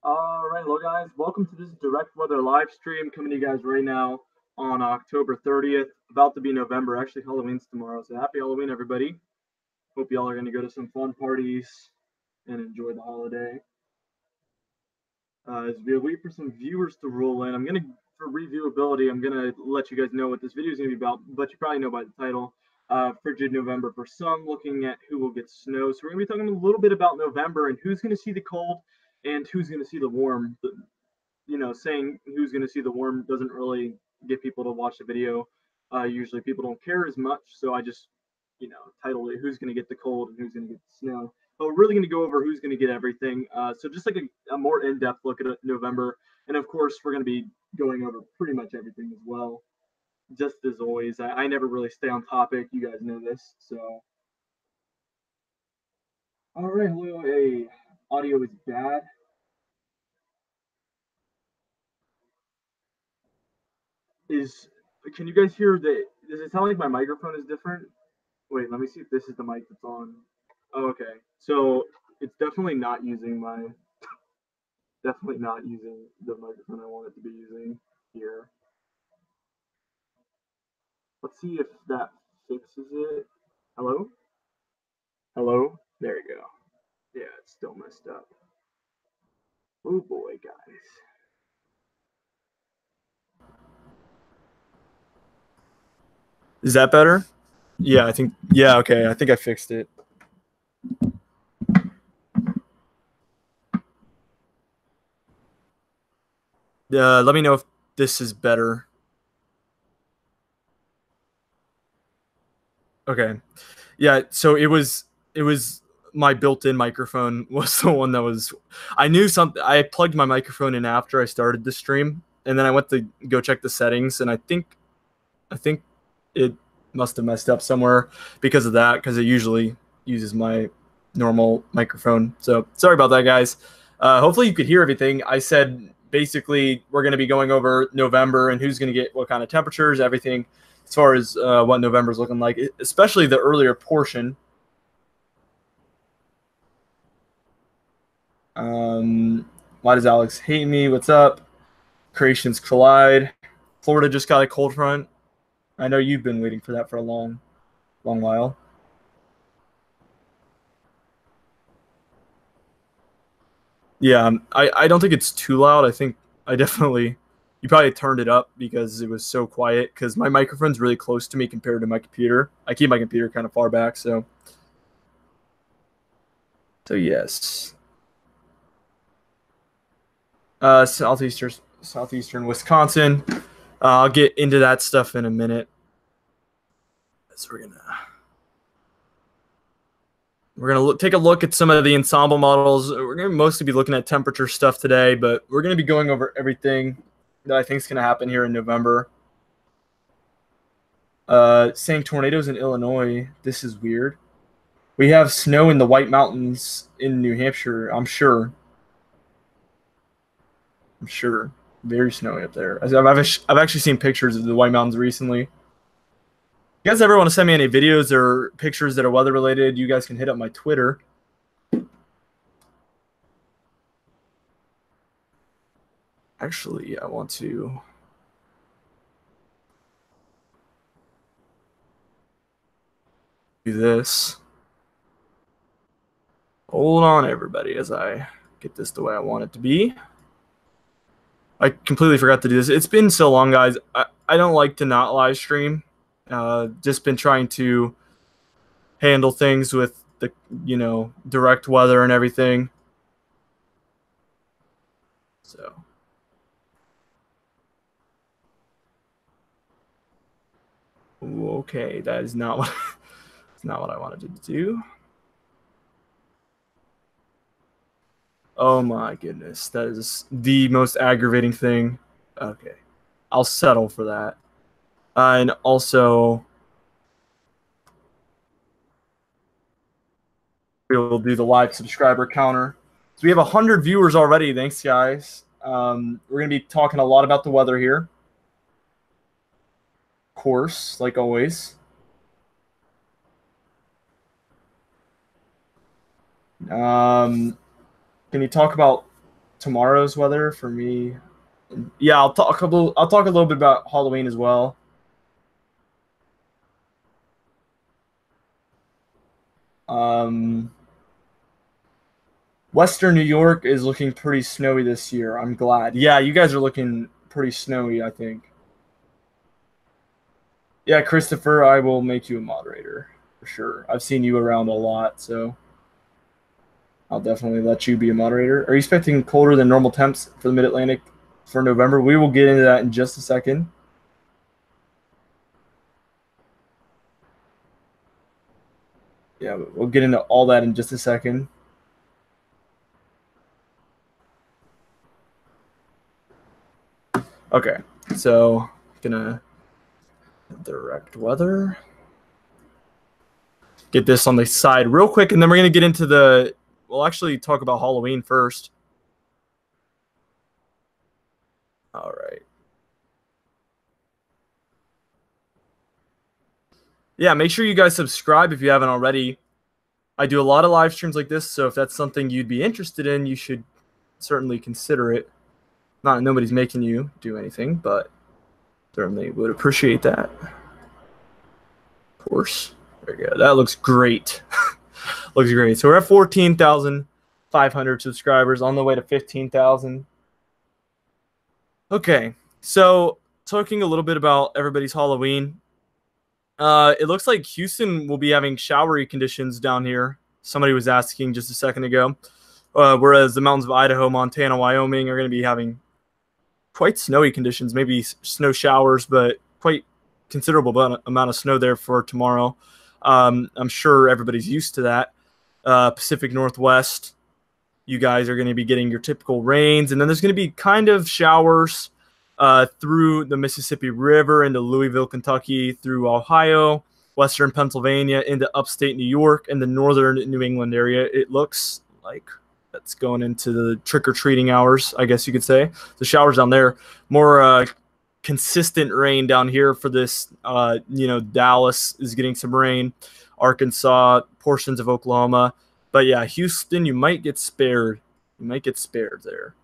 All right, hello guys. Welcome to this direct weather live stream coming to you guys right now on October 30th. About to be November. Actually, Halloween's tomorrow, so happy Halloween, everybody. Hope y'all are going to go to some fun parties and enjoy the holiday. As we wait for some viewers to roll in, for reviewability, I'm gonna let you guys know what this video is gonna be about, but you probably know by the title. Frigid November for some, looking at who will get snow. So we're gonna be talking a little bit about November and who's gonna see the cold and who's gonna see the warm. Saying who's gonna see the warm doesn't really get people to watch the video. Usually people don't care as much, so I just, titled it "Who's gonna get the cold and who's gonna get the snow." But we're really going to go over who's going to get everything. So just like a more in-depth look at November. And of course, we're going to be going over pretty much everything as well. Just as always, I never really stay on topic. You guys know this. So, all right, hello. Hey, audio is bad. Can you guys hear the? Does it sound like my microphone is different? Wait, let me see if this is the mic that's on. Oh, okay. So it's definitely not using the microphone I want it to be using here. Let's see if that fixes it. Hello? Hello? There we go. Yeah, it's still messed up. Oh boy, guys. Is that better? Yeah, okay. I think I fixed it. Let me know if this is better. Okay. Yeah, so it was my built-in microphone was the one that was. I knew something. I plugged my microphone in after I started the stream, and then I went to go check the settings, and I think it must have messed up somewhere because of that, because it usually uses my normal microphone. So sorry about that, guys. Hopefully you could hear everything. I said basically we're going to be going over November and who's going to get what kind of temperatures, everything as far as what November is looking like, especially the earlier portion. Why does Alex hate me? What's up? Creations collide. Florida just got a cold front. I know you've been waiting for that for a long while. Yeah, I don't think it's too loud. I think you probably turned it up because it was so quiet, because my microphone's really close to me compared to my computer. I keep my computer kind of far back, so yes. Southeastern Wisconsin. I'll get into that stuff in a minute. So we're gonna take a look at some of the ensemble models. We're gonna mostly be looking at temperature stuff today, but we're gonna be going over everything that I think is gonna happen here in November. Saying tornadoes in Illinois. This is weird. We have snow in the White Mountains in New Hampshire. I'm sure. Very snowy up there. I've actually seen pictures of the White Mountains recently. You guys ever want to send me any videos or pictures that are weather related, you guys can hit up my Twitter. Actually, I want to do this. Hold on, everybody, as I get this the way I want it to be. I completely forgot to do this. It's been so long, guys. I don't like to not live stream. Just been trying to handle things with the direct weather and everything. So okay, that is not what it's not what I wanted to do. Oh my goodness, that is the most aggravating thing. Okay, I'll settle for that. And also, we will do the live subscriber counter. So we have 100 viewers already. Thanks, guys. We're going to be talking a lot about the weather here. Of course, like always. Can you talk about tomorrow's weather for me. Yeah, I'll talk a little bit about Halloween as well. Western New York is looking pretty snowy this year. I'm glad. Yeah, you guys are looking pretty snowy, I think. Yeah, Christopher, I will make you a moderator for sure. I've seen you around a lot, so I'll definitely let you be a moderator. Are you expecting colder than normal temps for the Mid-Atlantic for November? We will get into that in just a second. Yeah, we'll get into all that in just a second. Okay, so gonna direct weather. Get this on the side real quick, and then we're gonna get into the. We'll actually talk about Halloween first. All right. Yeah, make sure you guys subscribe if you haven't already. I do a lot of live streams like this, so if that's something you'd be interested in, you should certainly consider it. Nobody's making you do anything, but certainly would appreciate that. Of course. There you go. That looks great. Looks great. So we're at 14,500 subscribers, on the way to 15,000. Okay, so talking a little bit about everybody's Halloween. It looks like Houston will be having showery conditions down here. Somebody was asking just a second ago. Whereas the mountains of Idaho, Montana, Wyoming are going to be having quite snowy conditions, maybe snow showers, but quite considerable amount of snow there for tomorrow. I'm sure everybody's used to that. Pacific Northwest, you guys are going to be getting your typical rains, and then there's going to be kind of showers through the Mississippi River into Louisville, Kentucky, through Ohio, western Pennsylvania, into upstate New York, and the northern New England area. It looks like that's going into the trick-or-treating hours, I guess you could say. The showers down there, more consistent rain down here for this. Dallas is getting some rain, Arkansas, portions of Oklahoma. But yeah, Houston, you might get spared. You might get spared there.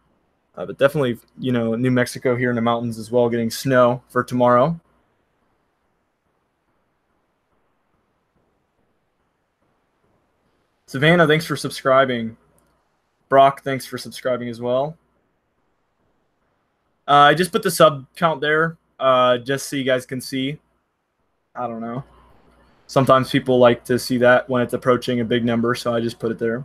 But definitely, New Mexico here in the mountains as well, getting snow for tomorrow. Savannah, thanks for subscribing. Brock, thanks for subscribing as well. I just put the sub count there just so you guys can see. I don't know. Sometimes people like to see that when it's approaching a big number, so I just put it there.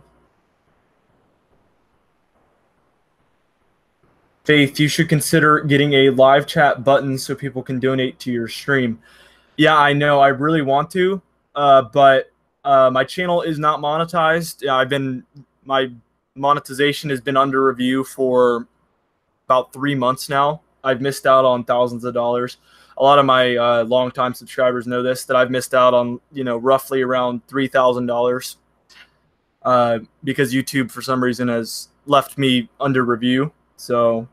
Faith, you should consider getting a live chat button so people can donate to your stream. Yeah, I know. I really want to, but my channel is not monetized. My monetization has been under review for about 3 months now. I've missed out on thousands of dollars. A lot of my longtime subscribers know this, that I've missed out on, roughly around $3,000 because YouTube, for some reason, has left me under review. So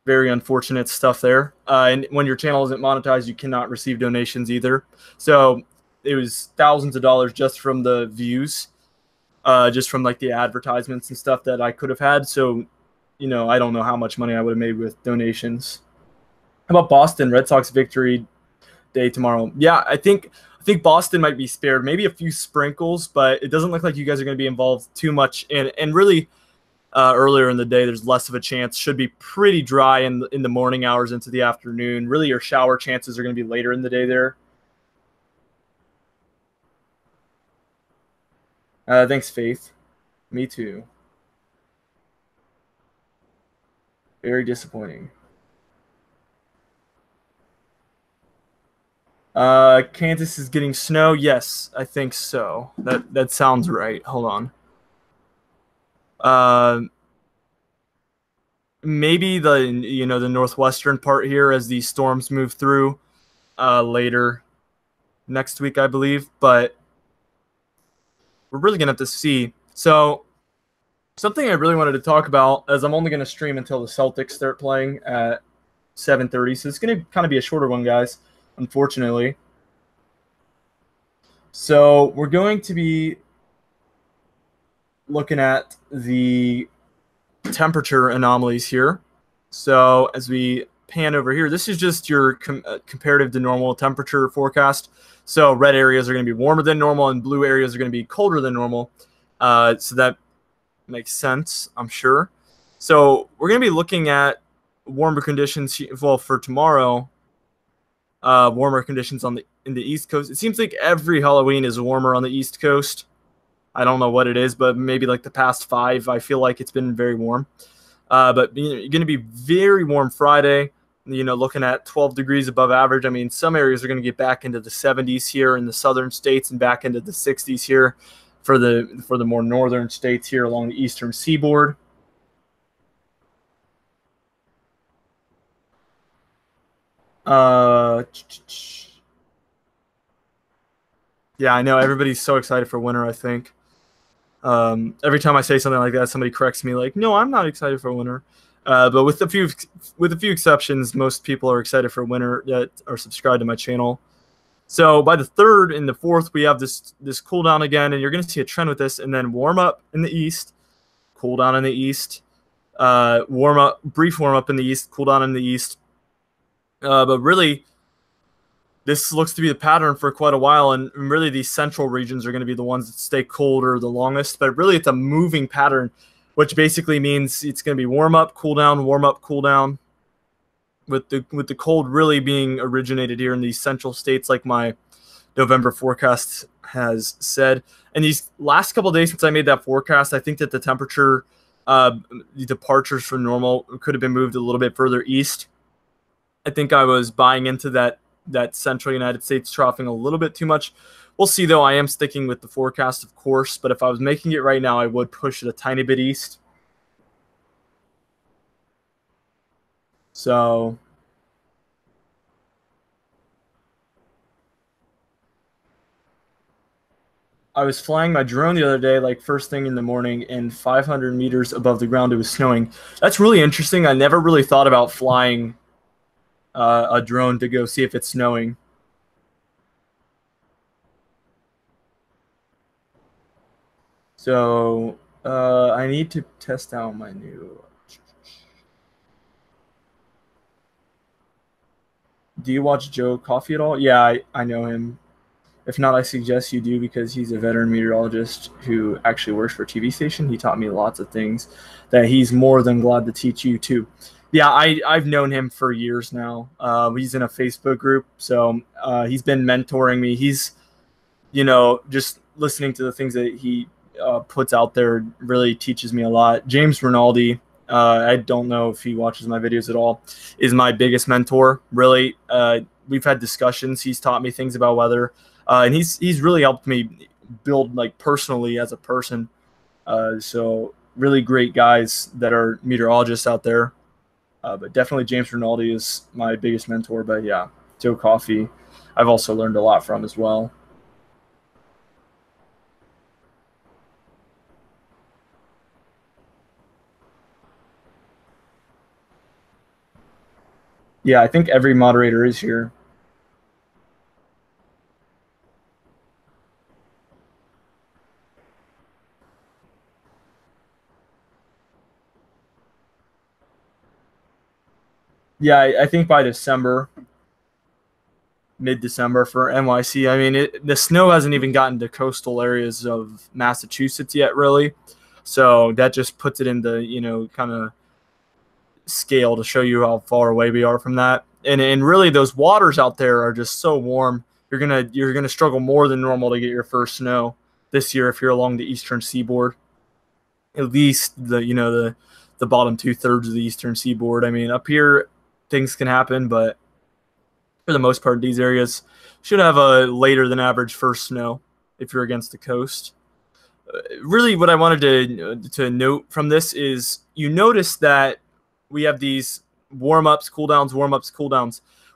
very unfortunate stuff there. And when your channel isn't monetized, you cannot receive donations either. So it was thousands of dollars just from the views, just from like the advertisements and stuff that I could have had. So, I don't know how much money I would have made with donations. How about Boston? Red Sox victory day tomorrow. Yeah, I think Boston might be spared. Maybe a few sprinkles, but it doesn't look like you guys are going to be involved too much. And really, earlier in the day, there's less of a chance. Should be pretty dry in the morning hours into the afternoon. Really, your shower chances are going to be later in the day there. Thanks, Faith. Me too. Very disappointing. Kansas is getting snow. Yes, I think so. That sounds right. Hold on. Maybe the northwestern part here as these storms move through later next week, I believe. But we're really gonna have to see. So something I really wanted to talk about, as I'm only gonna stream until the Celtics start playing at 7:30, so it's gonna kind of be a shorter one, guys. Unfortunately. So we're going to be looking at the temperature anomalies here. So as we pan over here, this is just your comparative to normal temperature forecast. So red areas are going to be warmer than normal and blue areas are going to be colder than normal. So that makes sense, I'm sure. So we're going to be looking at warmer conditions, well, for tomorrow, warmer conditions in the East Coast. It seems like every Halloween is warmer on the East Coast. I don't know what it is, but maybe like the past 5, I feel like it's been very warm. But you're going to be very warm Friday, looking at 12 degrees above average. I mean, some areas are going to get back into the 70s here in the southern states and back into the 60s here for the more northern states here along the eastern seaboard. Yeah, I know everybody's so excited for winter, I think. Every time I say something like that, somebody corrects me like, "No, I'm not excited for winter." But with a few exceptions, most people are excited for winter that are subscribed to my channel. So by the 3rd and the 4th, we have this cool down again, and you're going to see a trend with this, and then warm up in the east, cool down in the east, brief warm up in the east, cool down in the east. But really, this looks to be the pattern for quite a while, and really these central regions are going to be the ones that stay colder the longest. But really, it's a moving pattern, which basically means it's going to be warm up, cool down, warm up, cool down. With the cold really being originated here in these central states, like my November forecast has said. And these last couple of days since I made that forecast, I think that the temperature departures from normal could have been moved a little bit further east. I think I was buying into that central United States troughing a little bit too much. We'll see, though. I am sticking with the forecast, of course, but if I was making it right now, I would push it a tiny bit east. So I was flying my drone the other day, like first thing in the morning, and 500 meters above the ground, it was snowing. That's really interesting. I never really thought about flying a drone to go see if it's snowing. So I need to test out my new. Do you watch Joe Coffey at all? Yeah, I know him. If not, I suggest you do, because he's a veteran meteorologist who actually works for a TV station. He taught me lots of things that he's more than glad to teach you too. Yeah, I've known him for years now. He's in a Facebook group, so he's been mentoring me. He's, just listening to the things that he puts out there really teaches me a lot. James Rinaldi, I don't know if he watches my videos at all, is my biggest mentor, really. We've had discussions. He's taught me things about weather, and he's really helped me build, like, personally as a person. So really great guys that are meteorologists out there. But definitely James Rinaldi is my biggest mentor. But yeah, Joe Coffey, I've also learned a lot from as well. Yeah, I think every moderator is here. Yeah, I think by December, mid-December for NYC. I mean, the snow hasn't even gotten to coastal areas of Massachusetts yet, really. So that just puts it into, kind of scale to show you how far away we are from that. And really, those waters out there are just so warm. You're gonna struggle more than normal to get your first snow this year if you're along the eastern seaboard. At least the bottom 2/3 of the eastern seaboard. I mean, up here things can happen, but for the most part, these areas should have a later than average first snow if you're against the coast. Really, what I wanted to note from this is you notice that we have these warm-ups, cool-downs.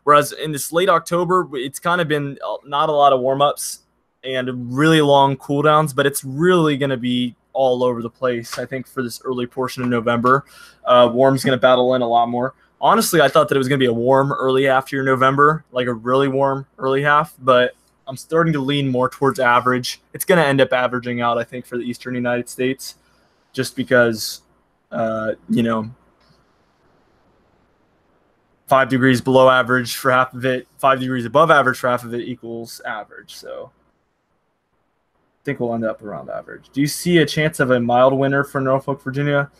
Whereas in this late October, it's kind of been not a lot of warm-ups and really long cool-downs, but it's really going to be all over the place, I think, for this early portion of November. Warm's going to battle in a lot more. Honestly, I thought that it was going to be a warm early half to your November, like a really warm early half, but I'm starting to lean more towards average. It's going to end up averaging out, I think, for the eastern United States, just because, 5 degrees below average for half of it, 5 degrees above average for half of it equals average. So I think we'll end up around average. Do you see a chance of a mild winter for Norfolk, Virginia?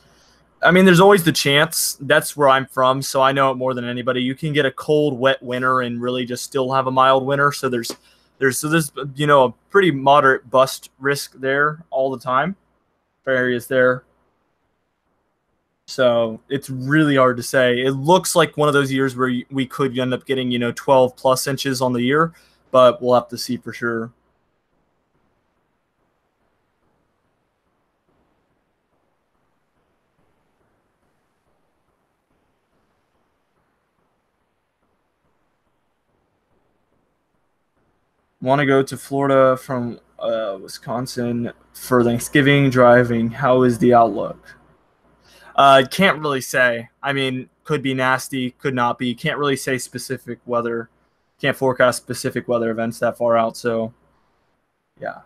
I mean, there's always the chance. That's where I'm from, so I know it more than anybody. You can get a cold, wet winter and really just still have a mild winter. So there's a pretty moderate bust risk there all the time for areas there. So it's really hard to say. It looks like one of those years where we could end up getting 12 plus inches on the year, but we'll have to see for sure. Want to go to Florida from Wisconsin for Thanksgiving driving. How is the outlook? Can't really say. I mean, could be nasty, could not be. Can't really say specific weather. Can't forecast specific weather events that far out. So, yeah.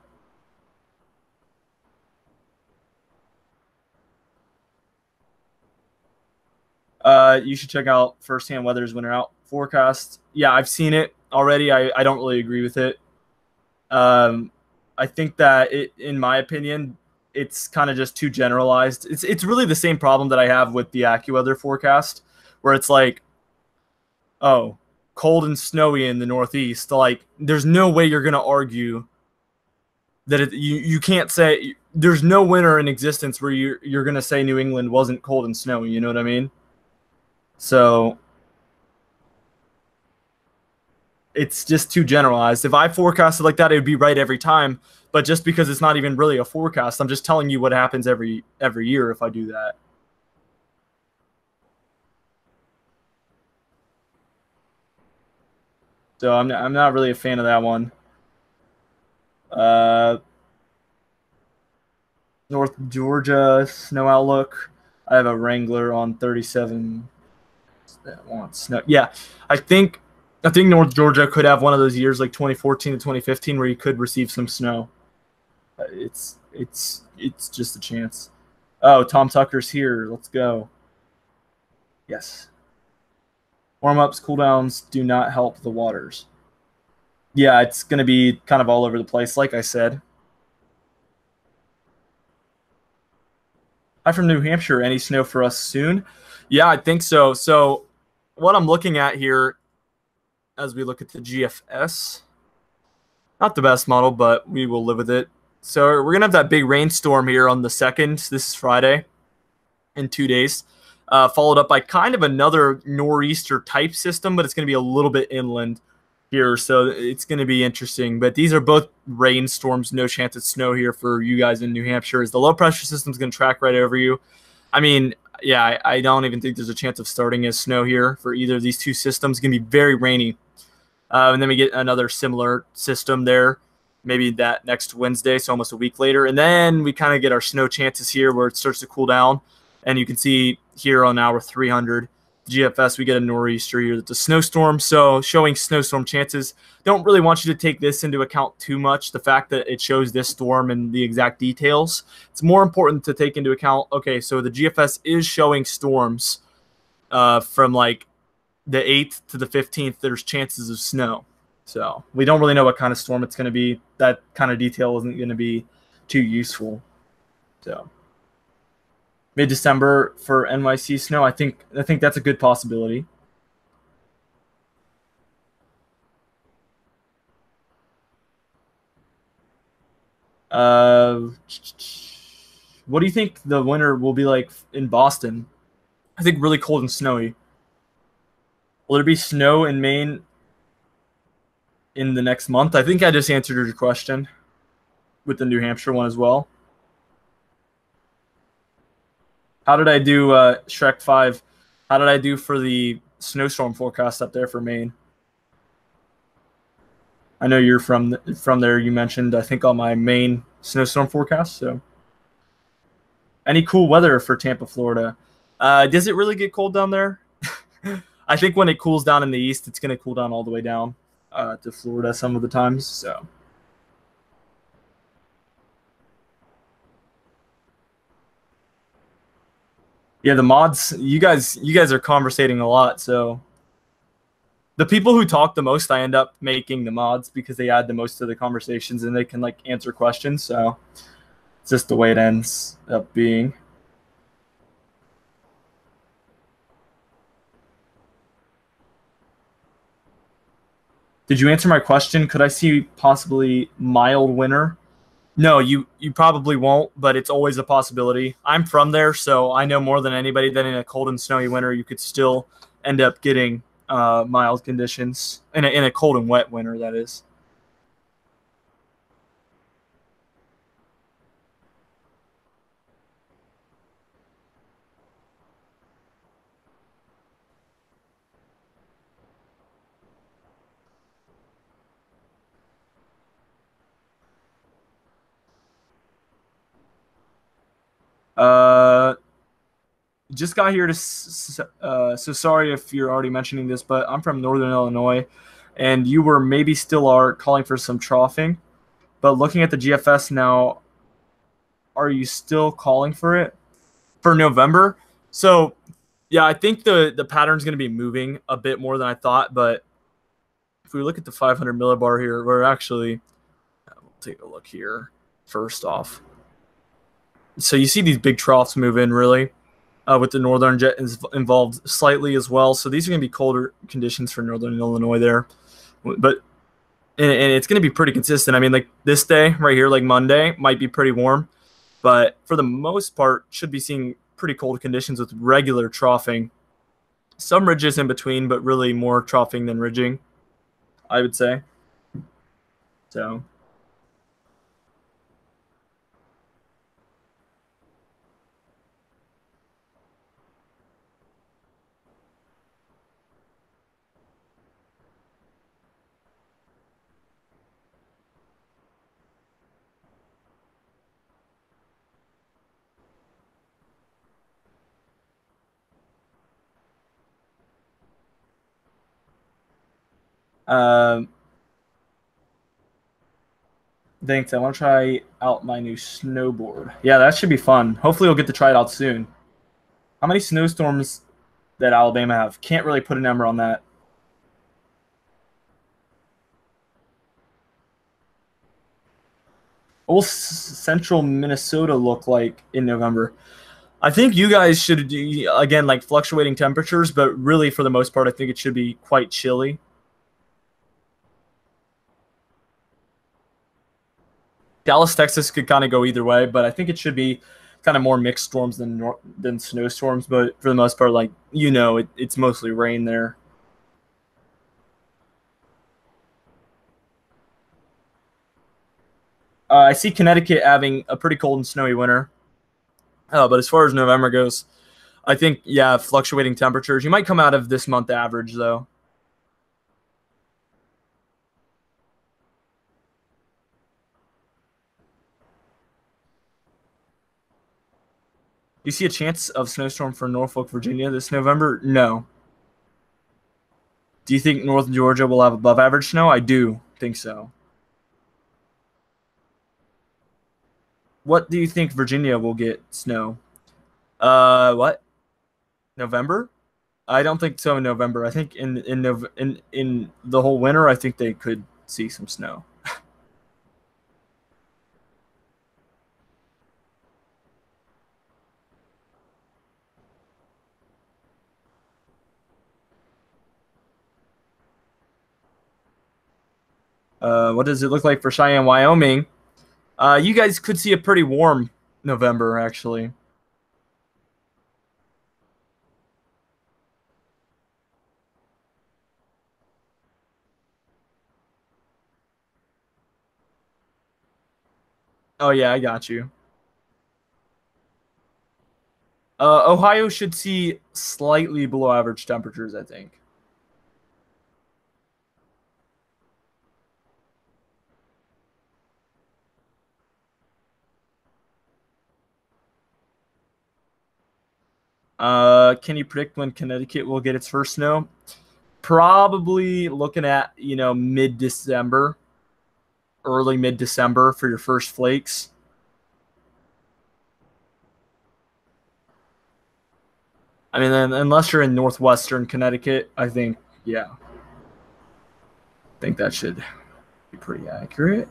You should check out Firsthand Weather's winter out forecast. Yeah, I've seen it already. I don't really agree with it. I think that in my opinion, it's kind of just too generalized. It's really the same problem that I have with the AccuWeather forecast, where it's like, oh, cold and snowy in the Northeast. Like, there's no way you're gonna argue that you can't say there's no winter in existence where you're gonna say New England wasn't cold and snowy. You know what I mean? So it's just too generalized. If I forecasted like that, it would be right every time. But just because it's not even really a forecast, I'm just telling you what happens every year if I do that. So I'm not really a fan of that one. North Georgia snow outlook. I have a Wrangler on 37 that wants snow. Yeah, I think North Georgia could have one of those years like 2014 to 2015 where you could receive some snow. It's just a chance. Oh, Tom Tucker's here. Let's go. Yes. Warm-ups, cooldowns do not help the waters. Yeah, it's going to be kind of all over the place, like I said. I'm from New Hampshire. Any snow for us soon? Yeah, I think so. So what I'm looking at here as we look at the GFS, not the best model, but we will live with it. So we're going to have that big rainstorm here on the 2nd. This is Friday in 2 days, followed up by kind of another nor'easter type system, but it's going to be a little bit inland here. So it's going to be interesting. But these are both rainstorms. No chance of snow here for you guys in New Hampshire, as the low pressure system is going to track right over you. I mean, yeah, I don't even think there's a chance of starting as snow here for either of these two systems. It's going to be very rainy. And then we get another similar system there, maybe that next Wednesday, so almost a week later. And then we kind of get our snow chances here where it starts to cool down. And you can see here on hour 300, GFS, we get a nor'easter here. That's a snowstorm. So showing snowstorm chances. Don't really want you to take this into account too much, the fact that it shows this storm and the exact details. It's more important to take into account, okay, so the GFS is showing storms from like the 8th to the 15th. There's chances of snow. So we don't really know what kind of storm it's going to be. That kind of detail isn't going to be too useful. So mid-December for NYC snow, I think that's a good possibility. What do you think the winter will be like in Boston? I think really cold and snowy. Will there be snow in Maine in the next month? I think I just answered your question with the New Hampshire one as well. How did I do, Shrek 5? How did I do for the snowstorm forecast up there for Maine? I know you're from there. You mentioned, I think, on my Maine snowstorm forecast. So, any cool weather for Tampa, Florida? Does it really get cold down there? I think when it cools down in the east, it's going to cool down all the way down. to Florida some of the times. So yeah, the mods, you guys are conversating a lot. So the people who talk the most, I end up making the mods because they add the most to the conversations and they can like answer questions. So it's just the way it ends up being. Did you answer my question? Could I see possibly mild winter? No, you probably won't, but it's always a possibility. I'm from there, so I know more than anybody that in a cold and snowy winter you could still end up getting mild conditions in a cold and wet winter. That is. Uh, just got here to. So sorry if you're already mentioning this, but I'm from Northern Illinois, and you were maybe still are calling for some troughing. But looking at the GFS now, are you still calling for it for November? So yeah, I think the pattern's going to be moving a bit more than I thought. But if we look at the 500 millibar here, we're actually we'll take a look here first off. So you see these big troughs move in really. With the northern jet involved slightly as well. So these are going to be colder conditions for northern Illinois there. But and it's going to be pretty consistent. I mean, like this day right here, like Monday, might be pretty warm, but for the most part, should be seeing pretty cold conditions with regular troughing. Some ridges in between, but really more troughing than ridging, I would say. So, um, thanks. I want to try out my new snowboard. Yeah, that should be fun. Hopefully, we'll get to try it out soon. How many snowstorms that Alabama have? Can't really put a number on that. What will central Minnesota look like in November? I think you guys should do, again, like fluctuating temperatures, but really for the most part, I think it should be quite chilly. Dallas, Texas could kind of go either way, but I think it should be kind of more mixed storms than snowstorms. But for the most part, like it's mostly rain there. I see Connecticut having a pretty cold and snowy winter. But as far as November goes, I think yeah, fluctuating temperatures. You might come out of this month average though. Do you see a chance of snowstorm for Norfolk, Virginia this November? No. Do you think North Georgia will have above average snow? I do think so. What do you think Virginia will get snow? What? November? I don't think so in November. I think in the whole winter, I think they could see some snow. What does it look like for Cheyenne, Wyoming? You guys could see a pretty warm November, actually. Oh yeah, I got you. Ohio should see slightly below average temperatures, I think. Can you predict when Connecticut will get its first snow? Probably looking at, mid-December, early mid-December for your first flakes. I mean, then, unless you're in northwestern Connecticut, I think, yeah. I think that should be pretty accurate.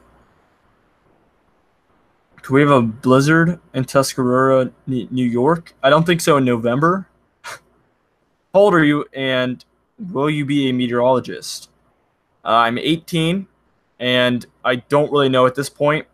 Could we have a blizzard in Tuscarora, New York? I don't think so in November. How old are you, and will you be a meteorologist? I'm 18, and I don't really know at this point.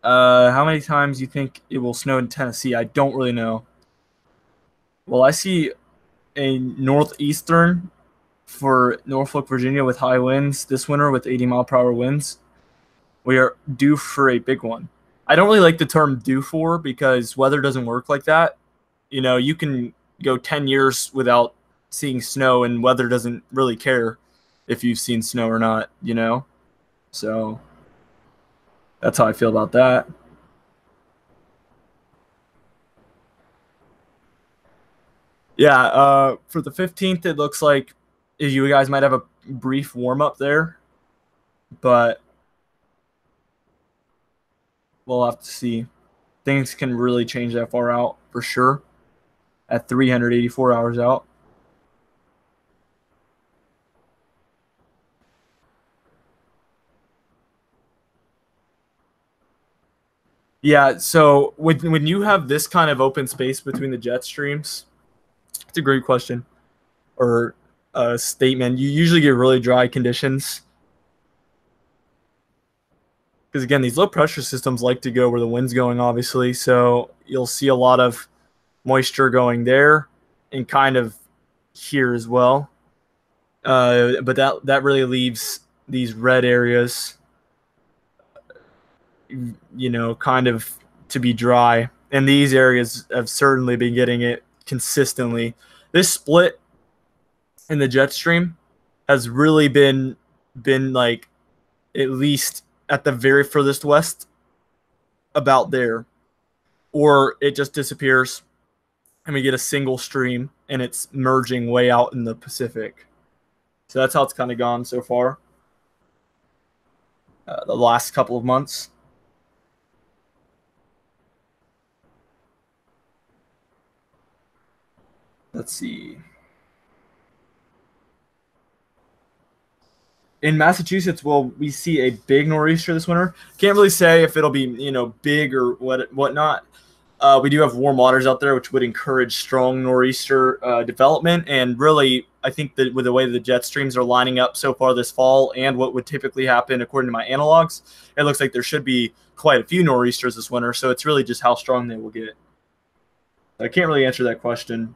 How many times do you think it will snow in Tennessee? I don't really know. Well, I see a northeastern for Norfolk, Virginia with high winds this winter with 80-mile-per-hour winds. We are due for a big one. I don't really like the term due for because weather doesn't work like that. You can go 10 years without seeing snow and weather doesn't really care if you've seen snow or not. So that's how I feel about that. Yeah, for the 15th, it looks like you guys might have a brief warm up there, but we'll have to see. Things can really change that far out for sure at 384 hours out. Yeah, so when you have this kind of open space between the jet streams, it's a great question or a statement. You usually get really dry conditions because, again, these low pressure systems like to go where the wind's going, obviously. So you'll see a lot of moisture going there and kind of here as well. But that really leaves these red areas, kind of to be dry. And these areas have certainly been getting it consistently. This split in the jet stream has really been like at least at the very furthest west about there, or it just disappears and we get a single stream and it's merging way out in the Pacific. So that's how it's kind of gone so far. The last couple of months. Let's see. In Massachusetts, will we see a big nor'easter this winter? Can't really say if it'll be big or whatnot. We do have warm waters out there, which would encourage strong nor'easter development. And really, I think that with the way the jet streams are lining up so far this fall and what would typically happen according to my analogs, it looks like there should be quite a few nor'easters this winter. So it's really just how strong they will get. I can't really answer that question.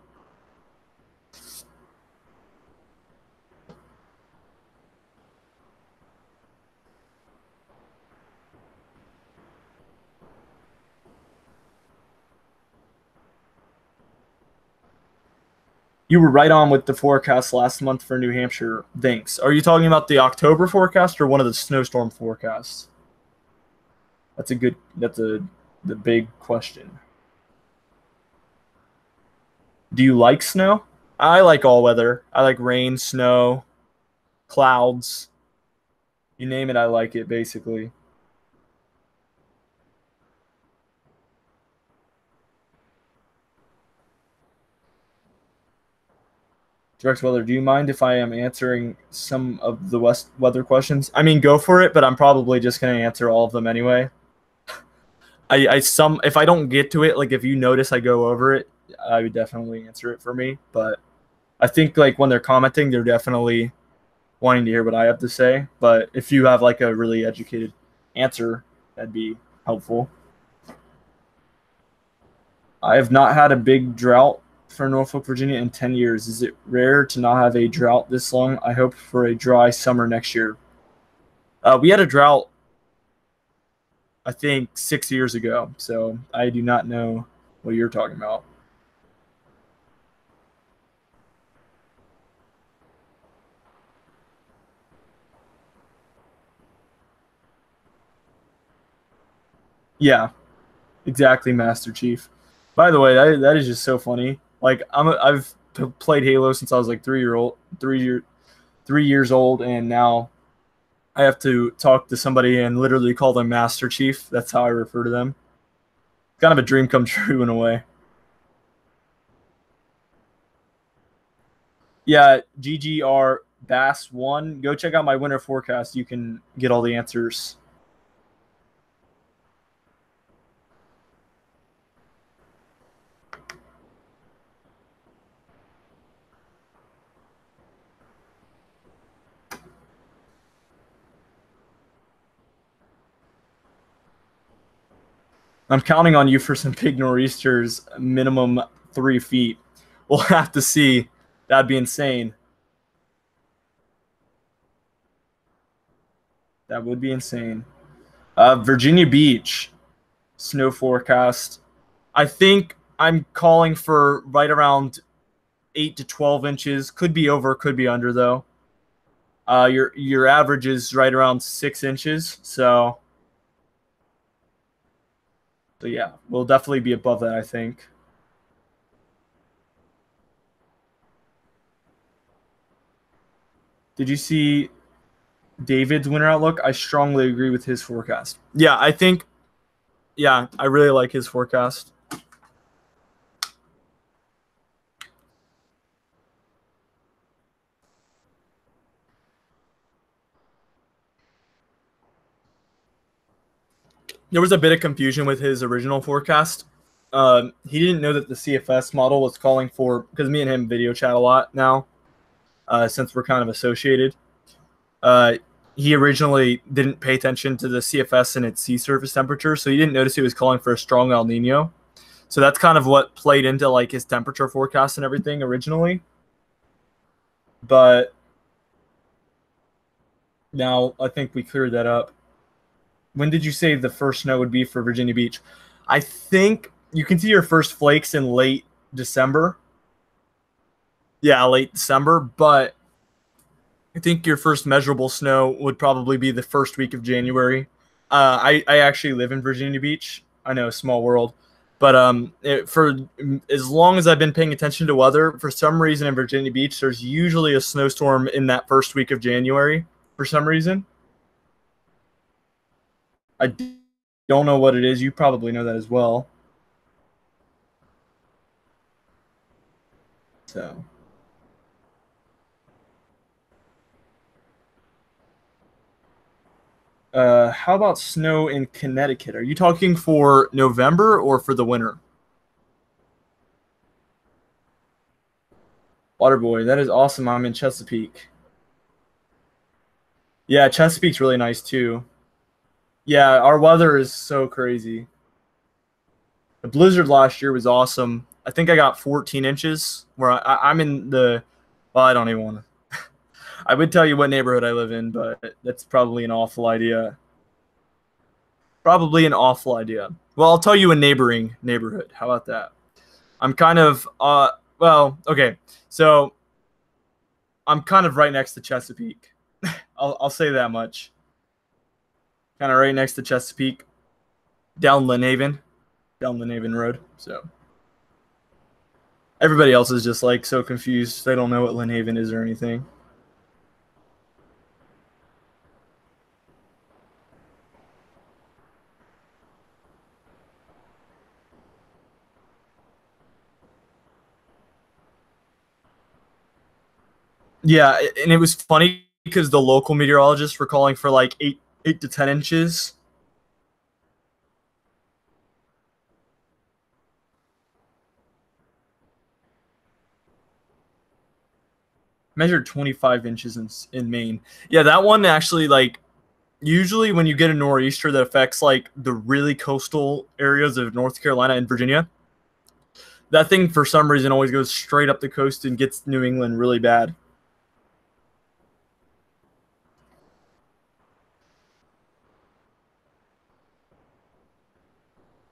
You were right on with the forecast last month for New Hampshire. Thanks. Are you talking about the October forecast or one of the snowstorm forecasts? That's the big question. Do you like snow? I like all weather. I like rain, snow, clouds. You name it, I like it basically. Direct weather. Do you mind if I am answering some of the West weather questions? I mean, go for it, but I'm probably just going to answer all of them anyway. If I don't get to it, like if you notice I go over it, I would definitely answer it for me. But I think like when they're commenting, they're definitely wanting to hear what I have to say. But if you have like a really educated answer, that'd be helpful. I have not had a big drought for Norfolk, Virginia in 10 years. Is it rare to not have a drought this long? I hope for a dry summer next year. We had a drought, I think, 6 years ago, so I do not know what you're talking about. Yeah, exactly, Master Chief. By the way, that is just so funny. Like I've played Halo since I was like 3 years old, and now I have to talk to somebody and literally call them Master Chief. That's how I refer to them. Kind of a dream come true in a way. Yeah, GGR Bass one. Go check out my winter forecast. You can get all the answers. I'm counting on you for some big nor'easters, minimum 3 feet. We'll have to see. That'd be insane. That would be insane. Virginia Beach, snow forecast. I think I'm calling for right around 8 to 12 inches. Could be over, could be under though. Your average is right around 6 inches. So yeah, we'll definitely be above that, I think. Did you see David's winter outlook? I strongly agree with his forecast. Yeah, I think. Yeah, I really like his forecast. There was a bit of confusion with his original forecast. He didn't know that the CFS model was calling for, because me and him video chat a lot now, since we're kind of associated. Uh, he originally didn't pay attention to the CFS and its sea surface temperature, so he didn't notice he was calling for a strong El Nino. So that's kind of what played into like his temperature forecast and everything originally. But now I think we cleared that up. When did you say the first snow would be for Virginia Beach? I think you can see your first flakes in late December. Yeah, late December, but I think your first measurable snow would probably be the first week of January. I actually live in Virginia Beach. I know, small world. But for as long as I've been paying attention to weather, for some reason in Virginia Beach, there's usually a snowstorm in that first week of January for some reason. I don't know what it is. You probably know that as well. So, how about snow in Connecticut? Are you talking for November or for the winter? Waterboy, that is awesome. I'm in Chesapeake. Yeah, Chesapeake's really nice too. Yeah, our weather is so crazy. The blizzard last year was awesome. I think I got 14 inches. Where I'm in the, well, I don't even want to. I would tell you what neighborhood I live in, but that's probably an awful idea. Probably an awful idea. Well, I'll tell you a neighboring neighborhood. How about that? I'm kind of, well, okay. So I'm kind of right next to Chesapeake. I'll say that much. Kind of right next to Chesapeake, down Lynn Haven Road. So everybody else is just like so confused. They don't know what Lynn Haven is or anything. Yeah, and it was funny because the local meteorologists were calling for like 8 to 10 inches. Measured 25 inches in Maine. Yeah, that one actually, like, usually when you get a nor'easter that affects like the really coastal areas of North Carolina and Virginia, that thing for some reason always goes straight up the coast and gets New England really bad.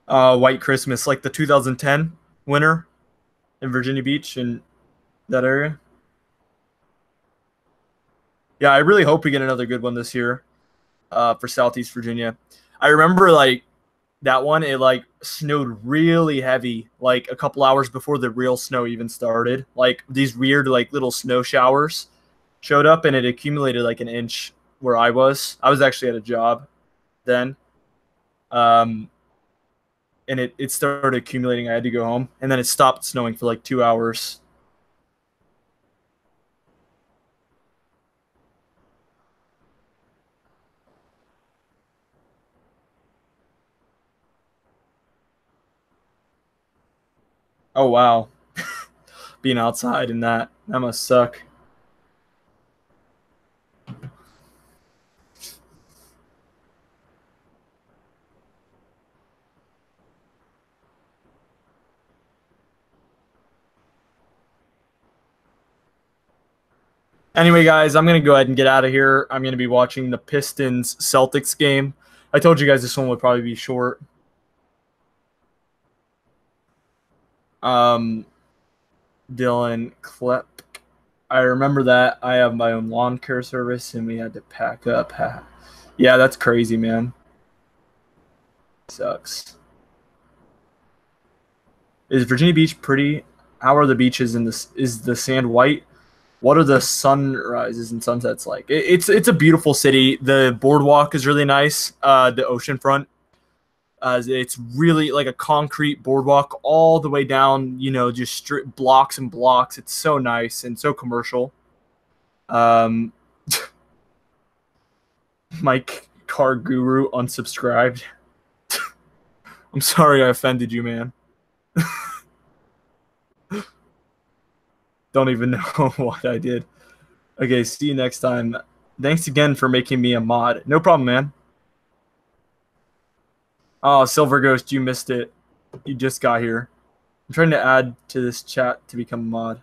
White Christmas, like the 2010 winter in Virginia Beach and that area. Yeah, I really hope we get another good one this year for Southeast Virginia. I remember like that one, it like snowed really heavy, like a couple hours before the real snow even started. Like these weird like little snow showers showed up, and it accumulated like an inch where I was. I was actually at a job then. Um, and it started accumulating. I had to go home, and then it stopped snowing for like 2 hours. Oh wow, being outside and that must suck. Anyway, guys, I'm gonna go ahead and get out of here. I'm gonna be watching the Pistons Celtics game. I told you guys this one would probably be short. Um, Dylan Klepp. I remember that. I have my own lawn care service, and we had to pack up. Yeah, that's crazy, man. Sucks. Is Virginia Beach pretty? How are the beaches in this? Is the sand white? What are the sunrises and sunsets like? It's a beautiful city. The boardwalk is really nice. The oceanfront. It's really like a concrete boardwalk all the way down. You know, just blocks and blocks. It's so nice and so commercial. Um, Mike Car Guru unsubscribed. I'm sorry I offended you, man. Don't even know what I did. Okay, see you next time. Thanks again for making me a mod. No problem, man. Oh, Silver Ghost, you missed it. You just got here. I'm trying to add to this chat to become a mod.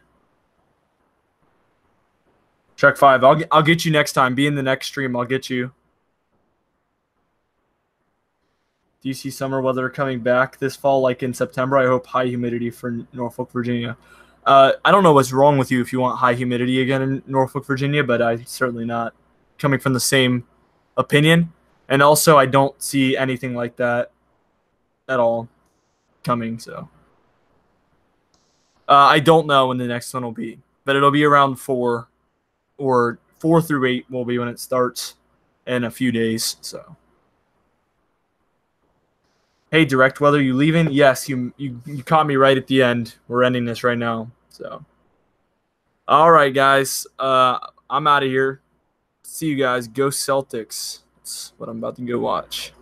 Check 5. I'll get you next time. Be in the next stream. I'll get you. Do you see summer weather coming back this fall, like in September? I hope high humidity for Norfolk, Virginia. I don't know what's wrong with you if you want high humidity again in Norfolk, Virginia, but I'm certainly not coming from the same opinion. And also, I don't see anything like that at all coming. So I don't know when the next one will be, but it'll be around 4 or 4 through 8 will be when it starts in a few days. So. Hey, direct weather, you leaving? Yes, you caught me right at the end. We're ending this right now. So, all right, guys. I'm out of here. See you guys. Go Celtics. That's what I'm about to go watch.